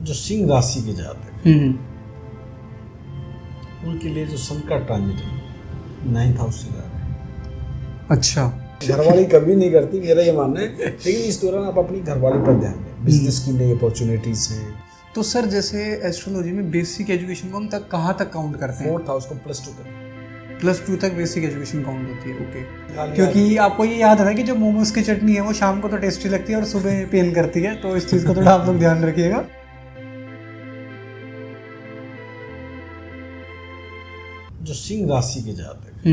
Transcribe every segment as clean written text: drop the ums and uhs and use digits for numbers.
जो सिंह राशि के जातक उनके लिए जो सन का ट्रांजिट है 9th हाउस से जा रहा है। अच्छा, घरवाली कभी नहीं करती, मेरा ये मानना है, लेकिन इस दौरान आप अपनी घरवाली पर ध्यान दें। बिजनेस की नई अपॉर्चुनिटीज है। तो सर जैसे एस्ट्रोलॉजी में बेसिक एजुकेशन को हम तक कहाँ तक काउंट करते हैं? 4th हाउस को +2 तक, +2 तक बेसिक एजुकेशन काउंट होती है। ओके, क्योंकि आपको ये याद है कि जो मोमोज की चटनी है वो शाम को तो टेस्टी लगती है और सुबह पेन करती है, तो इस चीज़ को थोड़ा आप लोग ध्यान रखिएगा। जो सिंह राशि के जातक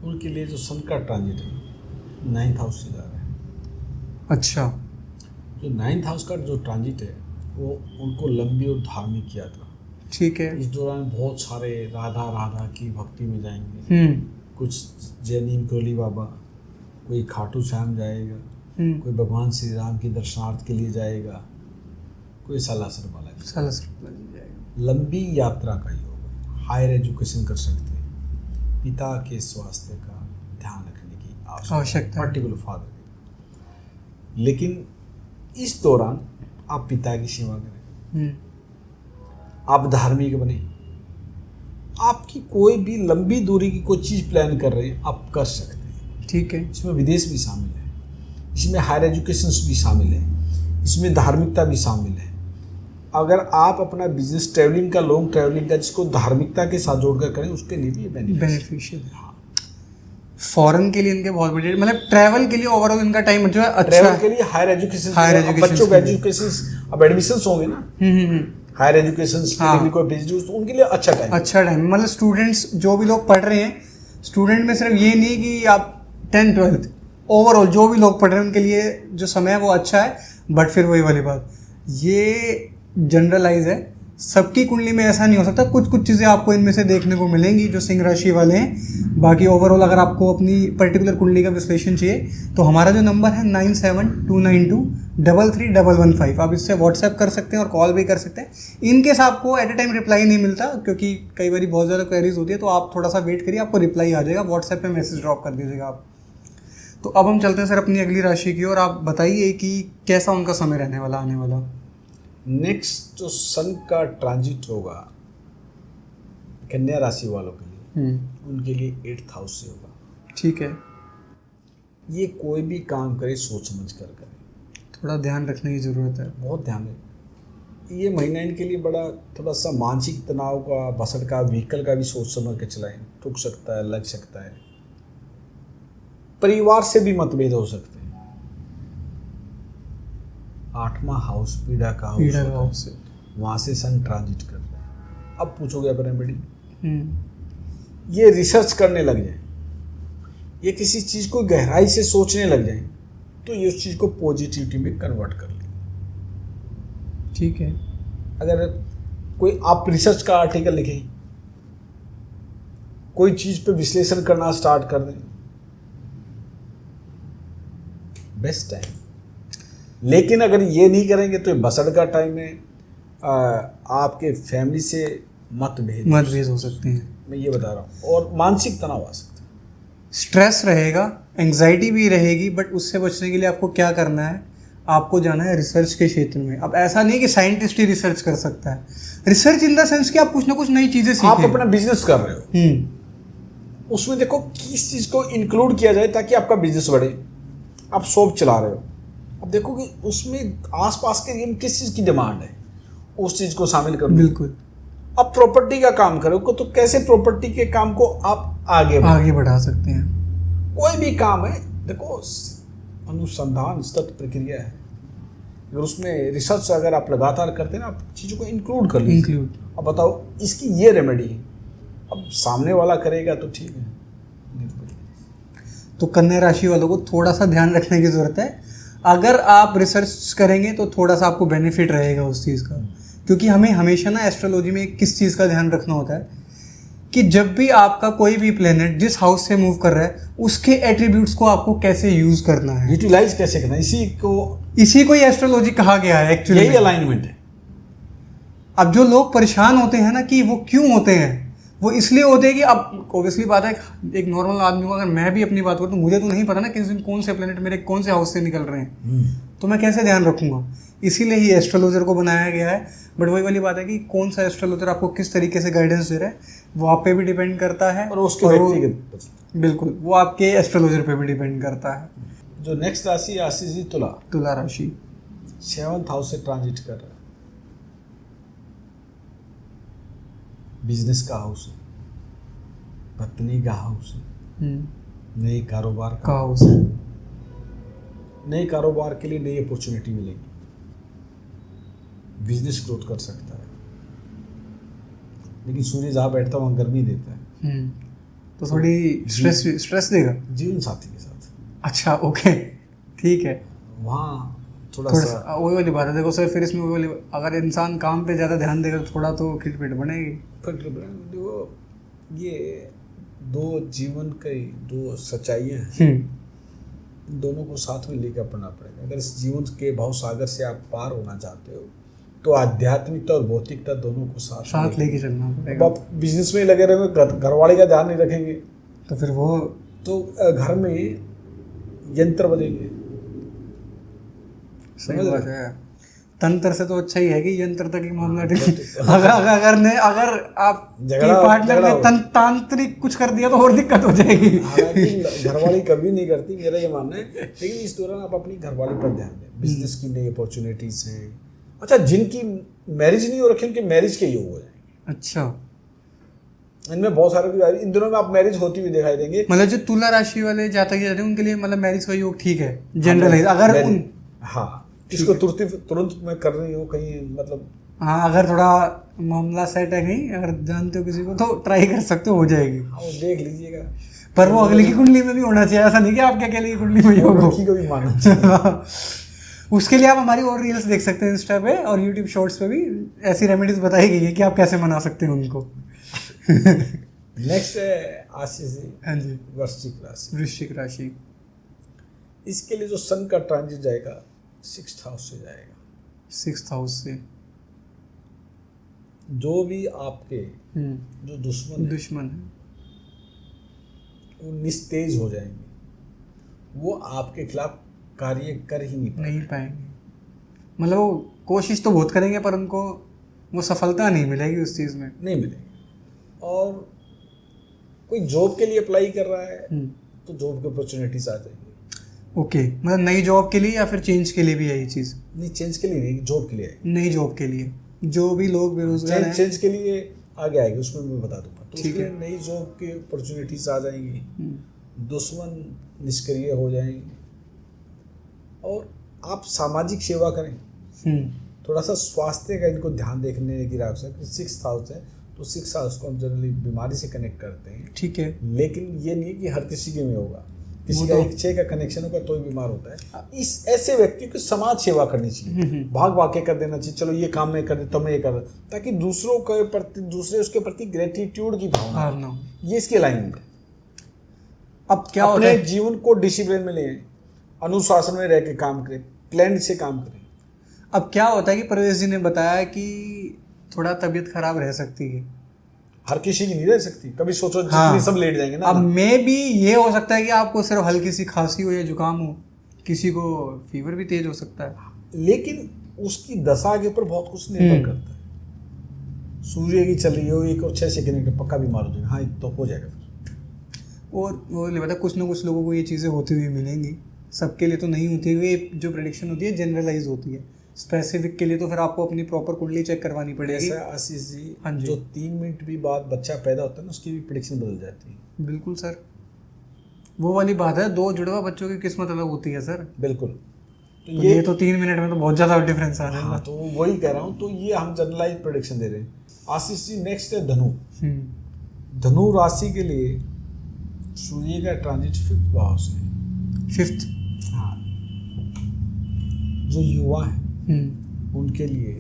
उनके लिए जो सन का ट्रांजिट है 9th हाउस से जा रहा है। अच्छा, जो 9th हाउस का जो ट्रांजिट है वो उनको लंबी और धार्मिक यात्रा, ठीक है। इस दौरान बहुत सारे राधा राधा की भक्ति में जाएंगे। कुछ जैनी कोली बाबा, कोई खाटू श्याम जाएगा, कोई भगवान श्री राम के दर्शनार्थ के लिए जाएगा, कोई सालासर बालाजी जाएगा। लंबी यात्रा का योग, हायर एजुकेशन कर सकते हैं, पिता के स्वास्थ्य का ध्यान रखने की आवश्यकता, पर्टिकुलर फादर। लेकिन इस दौरान आप पिता की सेवा करें, आप धार्मिक बने, आपकी कोई भी लंबी दूरी की कोई चीज़ प्लान कर रहे हैं आप कर सकते हैं। ठीक है, इसमें विदेश भी शामिल है, इसमें हायर एजुकेशन भी शामिल है, इसमें धार्मिकता भी शामिल है। अगर आप अपना बिजनेस ट्रैवलिंग का, लॉन्ग ट्रैवलिंग का, जिसको धार्मिकता के साथ जोड़कर करें, उसके लिए भी बेनिफिशियल है। हाँ, फॉरेन के लिए इनके बहुत बड़े, मतलब ट्रैवल के लिए ओवरऑल इनका टाइम जो है अच्छा, ट्रैवल के लिए हायर एजुकेशन, बच्चों के एजुकेशन, अब एडमिशंस होंगे ना, हायर एजुकेशन डिग्री को भेज, तो उनके लिए अच्छा टाइम, मतलब स्टूडेंट्स जो भी लोग पढ़ रहे हैं, स्टूडेंट में सिर्फ ये नहीं कि आप 10th 12th, ओवरऑल जो भी लोग पढ़ रहे हैं उनके लिए जो समय है वो अच्छा है। बट फिर वही वाली बात, ये जनरलाइज है, सबकी कुंडली में ऐसा नहीं हो सकता। कुछ कुछ चीज़ें आपको इनमें से देखने को मिलेंगी जो सिंह राशि वाले हैं। बाकी ओवरऑल अगर आपको अपनी पर्टिकुलर कुंडली का विश्लेषण चाहिए तो हमारा जो नंबर है 9729233115, आप इससे व्हाट्सएप कर सकते हैं और कॉल भी कर सकते हैं। इनकेस आपको एट ए टाइम रिप्लाई नहीं मिलता, क्योंकि कई बार बहुत ज़्यादा क्वेरीज होती है, तो आप थोड़ा सा वेट करिए, आपको रिप्लाई आ जाएगा, व्हाट्सएप पर मैसेज ड्रॉप कर दीजिएगा आप। तो अब हम चलते हैं सर अपनी अगली राशि की और आप बताइए कि कैसा उनका समय रहने वाला, आने वाला। नेक्स्ट जो सन का ट्रांजिट होगा कन्या राशि वालों के लिए, उनके लिए 8th हाउस से होगा। ठीक है, ये कोई भी काम करे सोच समझ कर करें, थोड़ा ध्यान रखने की ज़रूरत है, बहुत ध्यान रखें। ये महीना इनके लिए बड़ा थोड़ा सा मानसिक तनाव का, बसट का, व्हीकल का भी सोच समझ के चलाएं, ठुक सकता है, लग सकता है, परिवार से भी मतभेद हो सकते हैं। 8वां हाउस पीड़ा का हाउस है, वहाँ से सन ट्रांजिट कर रहा है। अब पूछोगे आप रेमेडी, ये रिसर्च करने लग जाए, ये किसी चीज़ को गहराई से सोचने लग जाए, तो ये उस चीज़ को पॉजिटिविटी में कन्वर्ट कर ले। ठीक है, अगर कोई आप रिसर्च का आर्टिकल लिखें, कोई चीज़ पे विश्लेषण करना स्टार्ट कर दें, बेस्ट टाइम। लेकिन अगर ये नहीं करेंगे तो बसड़ का टाइम है, आपके फैमिली से मतभेद हो सकते हैं, मैं ये बता रहा हूँ, और मानसिक तनाव आ सकता है, स्ट्रेस रहेगा, एंग्जाइटी भी रहेगी। बट उससे बचने के लिए आपको क्या करना है, आपको जाना है रिसर्च के क्षेत्र में। अब ऐसा नहीं कि साइंटिस्ट ही रिसर्च कर सकता है, रिसर्च इन द सेंस कि आप कुछ ना कुछ नई चीज़ें सीखें। आप अपना बिजनेस कर रहे हो, उसमें देखो किस चीज़ को इंक्लूड किया जाए ताकि आपका बिजनेस बढ़े। आप शॉप चला रहे हो, अब देखो कि उसमें आसपास के एरिया में किस चीज़ की डिमांड है, उस चीज़ को शामिल करो। बिल्कुल। अब प्रॉपर्टी का काम करो तो कैसे प्रॉपर्टी के काम को आप आगे बढ़ा सकते हैं। कोई भी काम है, देखो अनुसंधान सतत प्रक्रिया है, अगर उसमें रिसर्च अगर आप लगातार करते हैं ना, आप चीज़ों को इंक्लूड कर लीजिए। अब बताओ इसकी ये रेमेडी है, अब सामने वाला करेगा तो ठीक है। तो कन्या राशि वालों को थोड़ा सा ध्यान रखने की ज़रूरत है। अगर आप रिसर्च करेंगे तो थोड़ा सा आपको बेनिफिट रहेगा उस चीज़ का, क्योंकि हमें हमेशा ना एस्ट्रोलॉजी में किस चीज़ का ध्यान रखना होता है कि जब भी आपका कोई भी प्लेनेट जिस हाउस से मूव कर रहा है, उसके एट्रीब्यूट्स को आपको कैसे यूज़ करना है, यूटिलाइज कैसे करना है, इसी को एस्ट्रोलॉजी कहा गया है एक्चुअली। यही अलाइनमेंट है। अब जो लोग परेशान होते हैं ना कि वो क्यों होते हैं, वो इसलिए होते हैं कि अब ऑब्वियसली बात है, एक नॉर्मल आदमी को अगर मैं भी अपनी बात करूँ तो मुझे तो नहीं पता ना किस दिन कौन से प्लेनेट मेरे कौन से हाउस से निकल रहे हैं, तो मैं कैसे ध्यान रखूंगा। इसीलिए ही एस्ट्रोलॉजर को बनाया गया है। बट वही वाली बात है कि कौन सा एस्ट्रोलॉजर आपको किस तरीके से गाइडेंस दे रहा है वो आप पे भी डिपेंड करता है और उसके व्यक्तिगत, बिल्कुल वो आपके एस्ट्रोलॉजर पे भी डिपेंड करता है। जो नेक्स्ट राशि आशीष जी तुला, तुला राशि 7th हाउस से ट्रांजिट कर रहा है, बिजनेस का हाउस है, पत्नी का हाउस है, नए कारोबार का हाउस है, नए कारोबार के लिए नई अपॉर्चुनिटी मिलेगी, बिजनेस ग्रोथ कर सकता है। लेकिन सूर्य जहाँ बैठता है वहाँ गर्मी देता है, तो थोड़ी स्ट्रेस देगा जीवन साथी के साथ। अच्छा ओके ठीक है, वहाँ थोड़ा सा वही वाली बात है। देखो सर फिर इसमें वही वाली, अगर इंसान काम पे ज़्यादा ध्यान देगा थोड़ा तो खिटपिट बनेगी। देखो ये दो जीवन के दो सच्चाइयाँ हैं, दोनों को साथ में लेकर पढ़ना पड़ेगा। अगर इस जीवन के भाव सागर से आप पार होना चाहते हो तो आध्यात्मिकता और भौतिकता दोनों को साथ लेके चलना पड़ेगा। अब आप बिजनेस में लगे रहोगे, घरवाले का ध्यान नहीं रखेंगे तो फिर वो तो घर में यंत्र बनेंगे। सही बात है। तंत्र से तो अच्छा ही है कि यंत्र तक ही मामला अगर आप पार्टनर ने तांत्रिक कुछ कर दिया तो और दिक्कत हो जाएगी। घरवाली कभी नहीं करती, मेरा ये मानना है। लेकिन इस दौरान आप अपनी घरवाली पर ध्यान दें, बिजनेस की नई अपॉर्चुनिटीज हैं। अच्छा, जिनकी मैरिज नहीं हो रखी उनके मैरिज के योग हो जाएंगे। अच्छा, इनमें बहुत सारे इन दिनों में आप मैरिज होती हुई दिखाई देंगे। मतलब जो तुला राशि वाले जातक हैं उनके लिए मतलब मैरिज का योग ठीक है जनरलाइज। अगर हाँ इसको तुरंत में कर रही हो कहीं, मतलब हाँ अगर थोड़ा मामला सेट है कहीं, अगर जानते हो किसी को तो ट्राई कर सकते हो जाएगी। वो देख लीजिएगा, पर वो अगले की कुंडली में भी होना चाहिए, ऐसा नहीं कि आपके अकेले की कुंडली में योग हो। को भी मानना चाहिए। उसके लिए आप हमारी और रील्स देख सकते हैं इंस्टा पे और यूट्यूब शॉर्ट्स पे भी ऐसी रेमेडीज बताई गई है कि आप कैसे मना सकते हैं उनको। नेक्स्ट है आशीष जी, हाँ जी, वृश्चिक राशि। इसके लिए जो सन का ट्रांजिट जाएगा 6th हाउस से जाएगा। 6th हाउस से जो भी आपके जो दुश्मन है वो निस्तेज हो जाएंगे, वो आपके खिलाफ कार्य कर ही नहीं पाएंगे। मतलब वो कोशिश तो बहुत करेंगे पर उनको वो सफलता नहीं मिलेगी, उस चीज़ में नहीं मिलेगी। और कोई जॉब के लिए अप्लाई कर रहा है तो जॉब की अपॉर्चुनिटीज आ जाएंगी। ओके, मतलब नई जॉब के लिए या फिर चेंज के लिए भी है ये चीज़? नहीं, चेंज के लिए नहीं, जॉब के लिए। नई जॉब के लिए जो भी लोग बेरोजगार हैं, चेंज के लिए आगे आएगी, उसमें मैं बता दूंगा। तो ठीक है, नई जॉब की अपॉर्चुनिटीज आ जाएंगी, दुश्मन निष्क्रिय हो जाएंगे और आप सामाजिक सेवा करें। थोड़ा सा स्वास्थ्य का इनको ध्यान देखने की आवश्यकता है। 6th हाउस है तो 6th हाउस को हम जनरली बीमारी से कनेक्ट करते हैं, ठीक है। लेकिन ये नहीं कि हर किसी के में होगा, किसी का 1-6 का कनेक्शन होगा तो ही बीमार होता है। इस ऐसे व्यक्ति को समाज सेवा करनी चाहिए, भाग भाग के कर देना चाहिए। चलो ये काम मैं कर देता हूँ, मैं ये कर, ताकि दूसरों के प्रति, दूसरे उसके प्रति ग्रेटिट्यूड की भावना, ये इसकी अलाइनमेंट है। अब क्या होता है, अपने जीवन को डिसिप्लिन में लें, अनुशासन में रह के काम करें, प्लान से काम करें। अब क्या होता है कि परवेश जी ने बताया कि थोड़ा तबीयत खराब रह सकती है, हर किसी की नहीं रह सकती। कभी सोचो जितनी सब लेट जाएंगे ना। अब में भी ये हो सकता है कि आपको सिर्फ हल्की सी खांसी हो या जुकाम हो, किसी को फीवर भी तेज हो सकता है। लेकिन उसकी दशा के ऊपर बहुत कुछ निर्भर करता है। सूर्य की चल रही हो 1 और 6 सेकंड के पक्का बीमार हो जाएगा, हाँ तो हो जाएगा फिर। और वो नहीं पता, कुछ ना कुछ लोगों को ये चीज़ें होती हुई मिलेंगी, सबके लिए तो नहीं होती हुई। जो प्रेडिक्शन होती है जनरलाइज होती है, स्पेसिफिक के लिए तो फिर आपको अपनी प्रॉपर कुंडली चेक करवानी पड़ेगी। ऐसा आशीष जी, हाँ जी, जो 3 मिनट भी बाद बच्चा पैदा होता है ना, उसकी भी प्रेडिक्शन बदल जाती है। बिल्कुल सर, वो वाली बात है, 2 जुड़वा बच्चों की किस्मत अलग होती है सर। बिल्कुल, तो ये तो 3 मिनट में तो बहुत ज़्यादा डिफरेंस आ रहा है। हाँ, तो वही कह रहा हूँ, तो ये हम जनरलाइज प्रेडिक्शन दे रहे हैं। आशीष जी, नेक्स्ट है धनु। धनु राशि के लिए सूर्य का ट्रांजिट 5th भाव से। 5th, हाँ, जो युवा है उनके लिए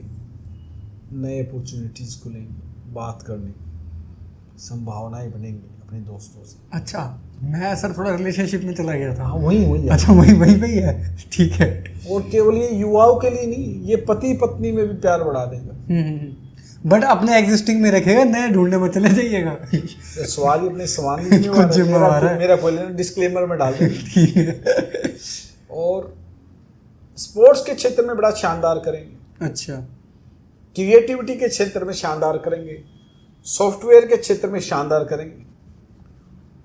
नए अपॉर्चुनिटीज खुलेंगी, बात करने की संभावनाएं बनेंगी अपने दोस्तों से। अच्छा, मैं सर थोड़ा रिलेशनशिप में चला गया था। हाँ, वही अच्छा, वही पे ही है, ठीक है। और केवल ये युवाओं के लिए नहीं, ये पति पत्नी में भी प्यार बढ़ा देगा। बट अपने एग्जिस्टिंग में रखेगा, नए ढूंढने में चले जाइएगा। सवाल ही अपने सवाल में मेरा कोई डिस्क्लेमर में डाल देंगे। और स्पोर्ट्स के क्षेत्र में बड़ा शानदार करेंगे, अच्छा, क्रिएटिविटी के क्षेत्र में शानदार करेंगे, सॉफ्टवेयर के क्षेत्र में शानदार करेंगे।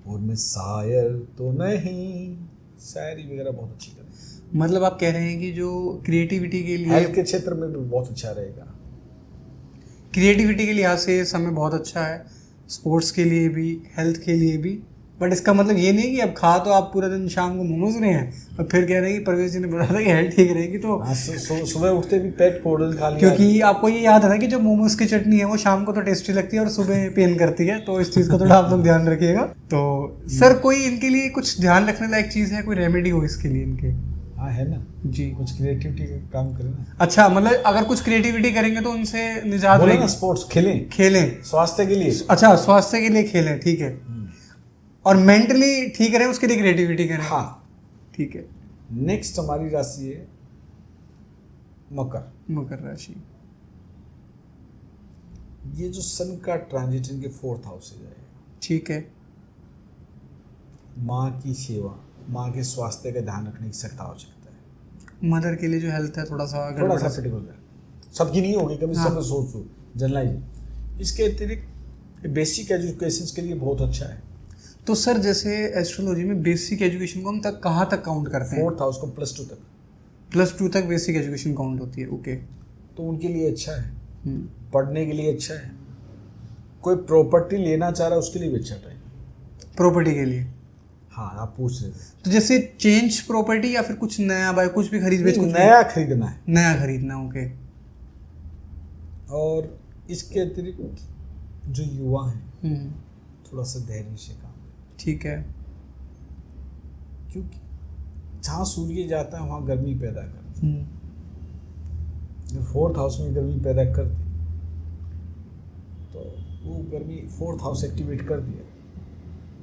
और मैं शायर तो नहीं, शायरी वगैरह बहुत अच्छी करेंगे। मतलब आप कह रहे हैं कि जो क्रिएटिविटी के लिए, हेल्थ के क्षेत्र में भी बहुत अच्छा रहेगा। क्रिएटिविटी के लिहाज से समय बहुत अच्छा है, स्पोर्ट्स के लिए भी, हेल्थ के लिए भी। बट इसका मतलब ये नहीं कि अब खा तो आप पूरा दिन शाम को मोमोज रहे हैं और फिर कह रहे हैं कि परवेज जी ने बताया था कि हेल्थ ठीक रहेगी तो सुबह उठते भी पेट फोड़ल खा लिया, क्योंकि आपको ये याद है कि जो मोमोज की चटनी है वो शाम को तो टेस्टी लगती है और सुबह पेन करती है, तो इस चीज़ का थोड़ा आप लोग ध्यान रखिएगा। तो सर कोई इनके लिए कुछ ध्यान रखने लायक चीज़ है, कोई रेमेडी हो इसके लिए इनके? हाँ है ना जी, कुछ क्रिएटिविटी का काम करें ना। अच्छा, मतलब अगर कुछ क्रिएटिविटी करेंगे तो उनसे निजात बोले ना, रहेगी। स्पोर्ट्स खेलें, खेलें, स्वास्थ्य के लिए। अच्छा, स्वास्थ्य के लिए खेलें, ठीक है, और मेंटली ठीक रहे उसके लिए क्रिएटिविटी करें। हाँ ठीक है। नेक्स्ट हमारी राशि है मकर। मकर राशि, ये जो सन का ट्रांजिट इनके 4th हाउस से जाएगा। ठीक है। माँ की सेवा, माँ के स्वास्थ्य का ध्यान रखने की सख्त आवश्यकता है। मदर के लिए जो हेल्थ है थोड़ा सा फिटिक हो जाए, सबकी नहीं होगी कभी। हाँ। सब सोचो जनरलाइज। इसके अतिरिक्त बेसिक एजुकेशन के लिए बहुत अच्छा है। तो सर जैसे एस्ट्रोलॉजी में बेसिक एजुकेशन को हम तक कहाँ तक काउंट करते हैं? 4th हाउस को +2 तक, +2 तक बेसिक एजुकेशन काउंट होती है। ओके, तो उनके लिए अच्छा है, पढ़ने के लिए अच्छा है। कोई प्रॉपर्टी लेना चाह रहा है उसके लिए भी अच्छा टाइम। प्रॉपर्टी के लिए? हाँ, आप पूछ रहे थे। तो जैसे चेंज प्रॉपर्टी या फिर कुछ नया बाय, कुछ भी खरीद बेच, कुछ नया खरीदना है, नया खरीदना। ओके। और इसके अतिरिक्त जो युवा हैं थोड़ा सा धैर्य से काम। ठीक है। क्योंकि जहाँ सूर्य जाता है वहाँ गर्मी पैदा करता है। जब 4th हाउस में गर्मी पैदा कर दी तो वो गर्मी 4th हाउस एक्टिवेट कर दिया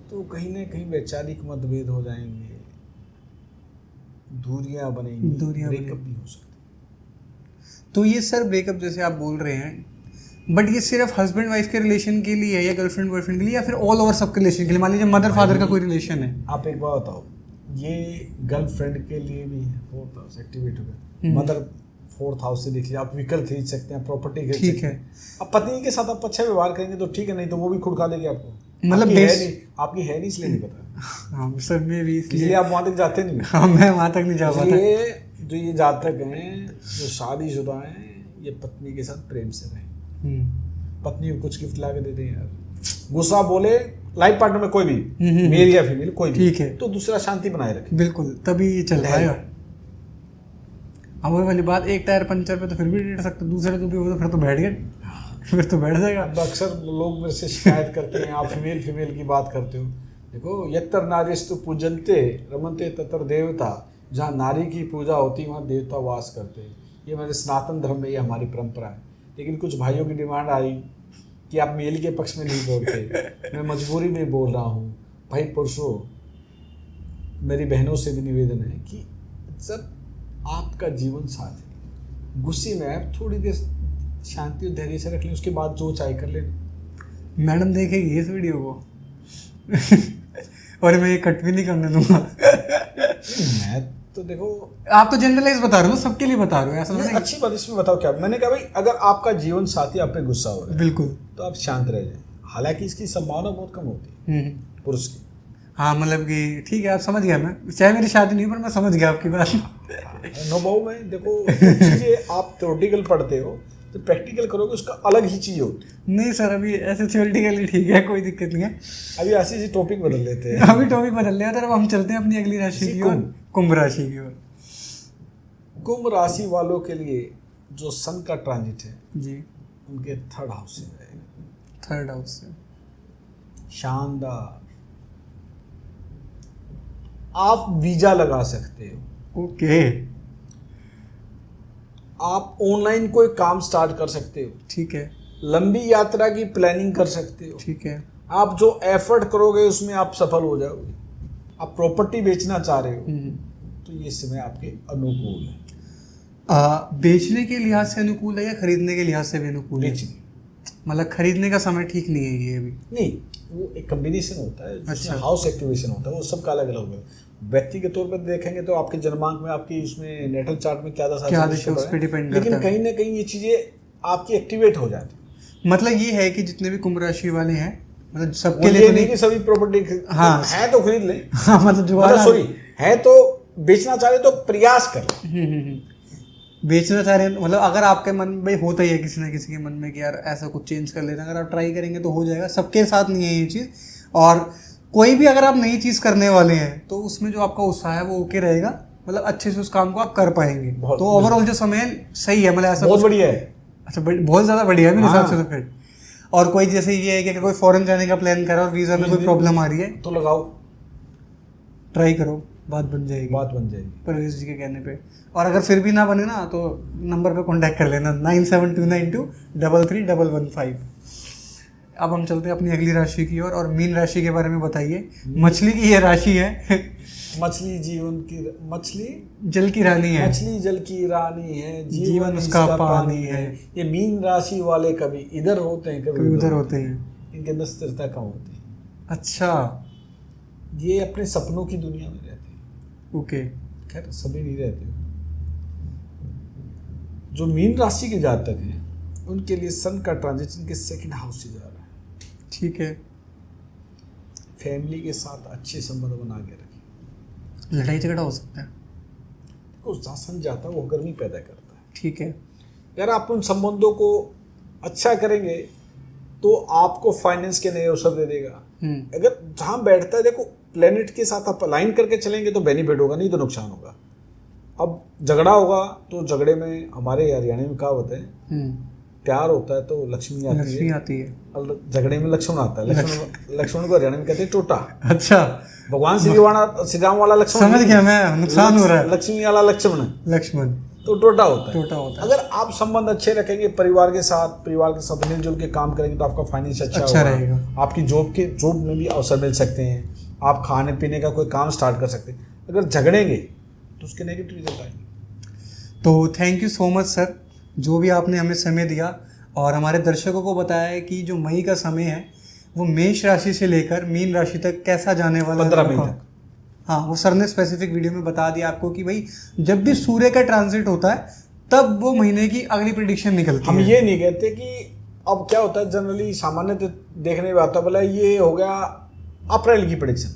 तो कहीं ना कहीं वैचारिक मतभेद हो जाएंगे, दूरियां बनेंगी, ब्रेकअप भी हो सकता है। तो ये सर ब्रेकअप जैसे आप बोल रहे हैं, बट ये सिर्फ हस्बैंड वाइफ के रिलेशन के लिए है या गर्लफ्रेंड बॉयफ्रेंड के लिए या फिर ऑल ओवर सबके रिलेशन के लिए? मान लीजिए मदर फादर का कोई रिलेशन है। आप एक बात बताओ, ये गर्लफ्रेंड के लिए भी है 4th हाउस एक्टिवेट हो गया। मदर 4th हाउस से देखिए, आप व्हीकल खरीद सकते हैं, प्रॉपर्टी खरीद सकते हैं। ठीक है। अब पत्नी के साथ आप अच्छा व्यवहार करेंगे तो ठीक है, नहीं तो वो भी खुद खा लेगी आपको। मतलब आपकी है नहीं इसलिए नहीं पता। हाँ सर, मैं भी इसलिए आप वहाँ तक जाते नहीं। हाँ, मैं वहाँ तक नहीं जा पाता। इसलिए जो ये जातक हैं, जो शादीशुदा हैं, ये पत्नी के साथ प्रेम से रहें। पत्नी को कुछ गिफ्ट ला के दे दें यार। गुस्सा बोले लाइफ पार्टनर में कोई भी, मेल या फीमेल कोई भी, ठीक है, तो दूसरा शांति बनाए रखे। बिल्कुल, तभी ये चल पाएगा। अब वही वाली बात, एक टायर पंचर पे तो फिर भी नहीं डर सकता, दूसरे तो भी हो तो फिर तो बैठ गए, फिर तो बैठ जाएगा। अब अक्सर लोग मेरे से शिकायत करते हैं, आप फीमेल की बात करते हो। देखो, यत्र नारीस्तु पूजन्ते रमन्ते तत्र देवता। जहाँ नारी की पूजा होती है वहाँ देवता वास करते हैं। ये मेरे सनातन धर्म में ये हमारी परंपरा है। लेकिन कुछ भाइयों की डिमांड आई कि आप मेल के पक्ष में नहीं बोलते, मैं मजबूरी में बोल रहा हूँ। भाई पुरुषों, मेरी बहनों से भी निवेदन है कि जब आपका जीवन साथी गुस्से में है, थोड़ी देर शांति और धैर्य से रख लें, उसके बाद जो चाहे कर लें। मैडम देखेगी इस वीडियो को और मैं ये कट भी नहीं करने दूंगा। मैं तो देखो, आप तो जनरलाइज बता रहे हो, सबके लिए बता रहे हो, ऐसा नहीं। अच्छी बात इसमें बताओ क्या। मैंने कहा भाई, अगर आपका जीवन साथी आप पे गुस्सा हो रहा है, बिल्कुल, तो आप शांत रह जाए। हालांकि इसकी संभावना बहुत कम होती है पुरुष की। हाँ, मतलब कि ठीक है, आप समझ गया। मैं चाहे मेरी शादी नहीं, पर मैं समझ गया आपकी बात। अनुभव में देखो, चीजें आप थ्योरेटिकल पढ़ते हो तो प्रैक्टिकल करोगे, उसका अलग ही चीज होती है। नहीं सर, अभी ऐसे थ्योरेटिकली ठीक है, कोई दिक्कत नहीं है। अभी ऐसी सी टॉपिक बदल लेते हैं। अभी टॉपिक बदल लिया था, अब हम चलते हैं अपनी अगली राशि की ओर, कुंभ राशि की ओर। कुंभ राशि वालों के लिए जो सन का ट्रांजिट है जी, उनके 3rd हाउस से जाएगा। 3rd हाउस से शानदार। आप वीजा लगा सकते हो। ओके। आप ऑनलाइन कोई काम स्टार्ट कर सकते हो। ठीक है। लंबी यात्रा की प्लानिंग कर सकते हो। ठीक है। आप जो एफर्ट करोगे उसमें आप सफल हो जाओगे। आप प्रॉपर्टी बेचना चाह रहे हो तो ये समय आपके अनुकूल है। बेचने के लिहाज से अनुकूल है या खरीदने के लिहाज से भी अनुकूल है? बेचने, मतलब खरीदने का समय ठीक नहीं है ये अभी? नहीं, वो एक कम्बिनेशन होता है जिसमें अच्छा। हाउस एक्टिवेशन होता है, वो सबका अलग अलग होगा। व्यक्ति के तौर पर देखेंगे तो आपके जन्मांक में, आपकी इसमें नेटल चार्ट में क्या दशा क्या चल रही दशा है, उस पे डिपेंड करता लेकिन है। कहीं ना कहीं ये चीजें आपकी एक्टिवेट हो जाती है। मतलब ये है कि जितने भी कुंभ राशि वाले हैं, मतलब सबके वो लिए ये तो नहीं नहीं। कि सभी प्रॉपर्टी हाँ। है तो खरीद ले, हाँ, मतलब जो मतलब सॉरी है तो बेचना चाह रहे तो प्रयास कर। बेचना चाह रहे हैं, मतलब अगर आपके मन में होता ही है किसी ना किसी के मन में कि यार ऐसा कुछ चेंज कर लेना, अगर आप ट्राई करेंगे तो हो जाएगा। सबके साथ नहीं है ये चीज़, और कोई भी अगर आप नई चीज़ करने वाले हैं तो उसमें जो आपका उत्साह है वो ओके रहेगा, मतलब अच्छे से उस काम को आप कर पाएंगे। बहुत तो ओवरऑल जो समय सही है, मतलब ऐसा बहुत कुछ- बढ़िया है। अच्छा, बहुत ज़्यादा बढ़िया है मेरे हिसाब से हाँ। तो फिर। और कोई जैसे ये है कि अगर कोई फॉरेन जाने का प्लान कर रहा है और वीज़ा में कोई प्रॉब्लम आ रही है, तो लगाओ, ट्राई करो, बात बन जाएगी बात बन जाएगी। परवेश जी के कहने पे। और अगर फिर भी ना बने ना तो नंबर पे कांटेक्ट कर लेना 9729233115। अब हम चलते हैं अपनी अगली राशि की ओर, और मीन राशि के बारे में बताइए। मछली की ये राशि है मछली जीवन की, मछली जल की रानी है, मछली जल की रानी है, जीवन उसका पानी है। ये मीन राशि वाले कभी इधर होते हैं, कभी कभी उधर होते हैं। इनके अंदर स्थिरता कम होती है। अच्छा, ये अपने सपनों की दुनिया में रहते हैं। ओके। खैर सभी नहीं रहते। जो मीन राशि के जातक हैं उनके लिए सन का ट्रांजिशन के सेकंड हाउस से जा रहा है। ठीक है। फैमिली के साथ अच्छे संबंध बना के रखें। लड़ाई झगड़ा हो सकता है। देखो सन जाता है वो गर्मी पैदा करता है। ठीक है। यार आप उन संबंधों को अच्छा करेंगे तो आपको फाइनेंस के नए अवसर दे देगा। अगर जहाँ बैठता है, देखो प्लेनेट के साथ आप अलाइन करके चलेंगे तो बेनिफिट होगा, नहीं तो नुकसान होगा। अब झगड़ा होगा तो झगड़े में हमारे हरियाणा में कहावत है, प्यार होता है तो लक्ष्मी आती है, और झगड़े में लक्ष्मण आता है। लक्ष्मण को हरियाणा में कहते हैं टोटा। अच्छा, भगवान श्री राम वाला लक्ष्मण समझ गया मैं, नुकसान हो रहा है। लक्ष्मी वाला लक्ष्मण तो टोटा होता है। टोटा होता है। अगर आप संबंध अच्छे रखेंगे परिवार के साथ मिलजुल के काम करेंगे तो आपका फाइनेंस अच्छा होगा। रहेगा। आपकी जॉब में भी अवसर मिल सकते हैं। आप खाने पीने का कोई काम स्टार्ट कर सकते हैं। अगर झगड़ेंगे तो उसके नेगेटिव रिजल्ट आएंगे। तो thank you so much sir, जो भी आपने हमें समय दिया और हमारे दर्शकों को बताया है कि जो मई का समय है वो मेष राशि से लेकर मीन राशि तक कैसा जाने वाला है। 15 मई तक। हाँ, वो सर ने स्पेसिफिक वीडियो में बता दिया आपको कि भाई जब भी सूर्य का ट्रांजिट होता है तब वो महीने की अगली प्रेडिक्शन निकलती हम है। ये नहीं कहते कि अब क्या होता है, जनरली सामान्य देखने में आता है, बोला ये हो गया अप्रैल की प्रेडिक्शन।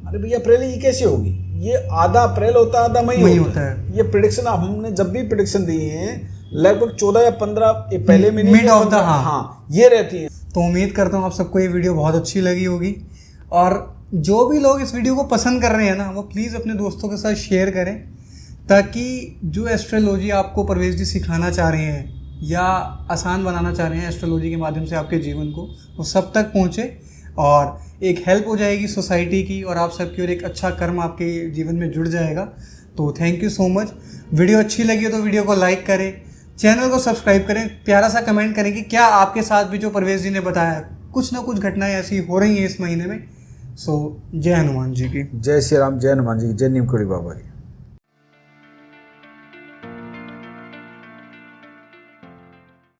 अरे भैया अप्रैल की कैसे होगी? ये आधा अप्रैल होता है, आधा मई होता है। ये प्रेडिक्शन हमने जब भी प्रेडिक्शन दी है लगभग 14 या 15 पहले में मिड ऑफ द, हाँ ये रहती है। तो उम्मीद करता हूँ आप सबको ये वीडियो बहुत अच्छी लगी होगी, और जो भी लोग इस वीडियो को पसंद कर रहे हैं ना वो प्लीज़ अपने दोस्तों के साथ शेयर करें, ताकि जो एस्ट्रोलॉजी आपको परवेश जी सिखाना चाह रहे हैं या आसान बनाना चाह रहे हैं एस्ट्रोलॉजी के माध्यम से आपके जीवन को, वो सब तक पहुँचे और एक हेल्प हो जाएगी सोसाइटी की, और आप सबकी और एक अच्छा कर्म आपके जीवन में जुड़ जाएगा। तो thank you so much. Video अच्छी लगी हो तो वीडियो को लाइक करें, चैनल को सब्सक्राइब करें, प्यारा सा कमेंट करें कि क्या आपके साथ भी जो परवेश जी ने बताया कुछ ना कुछ घटनाएं ऐसी हो रही हैं इस महीने में। सो जय हनुमान जी की। जय श्री राम, जय हनुमान जी की, जय नीम करोली बाबा की।